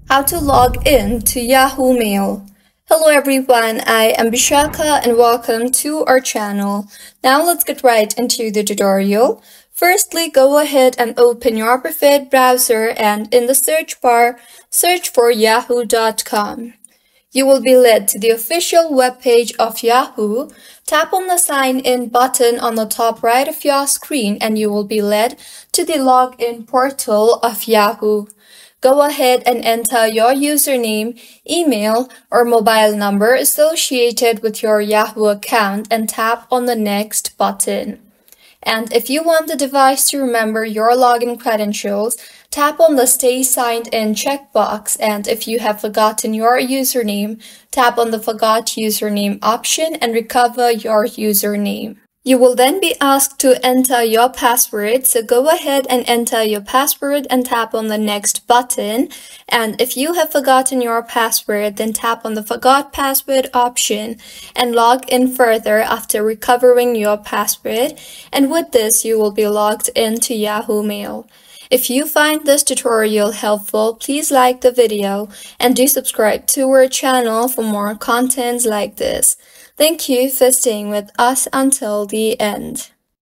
How to log in to Yahoo Mail. Hello everyone, I am Bishaka and welcome to our channel. Now let's get right into the tutorial. Firstly, go ahead and open your preferred browser and in the search bar, search for yahoo.com. You will be led to the official webpage of Yahoo. Tap on the Sign In button on the top right of your screen and you will be led to the login portal of Yahoo. Go ahead and enter your username, email, or mobile number associated with your Yahoo account and tap on the Next button. And if you want the device to remember your login credentials, tap on the Stay Signed In checkbox, and if you have forgotten your username, tap on the Forgot Username option and recover your username. You will then be asked to enter your password, so go ahead and enter your password and tap on the Next button. And if you have forgotten your password, then tap on the Forgot Password option and log in further after recovering your password. And with this, you will be logged into Yahoo Mail. If you find this tutorial helpful, please like the video and do subscribe to our channel for more contents like this. Thank you for staying with us until the end.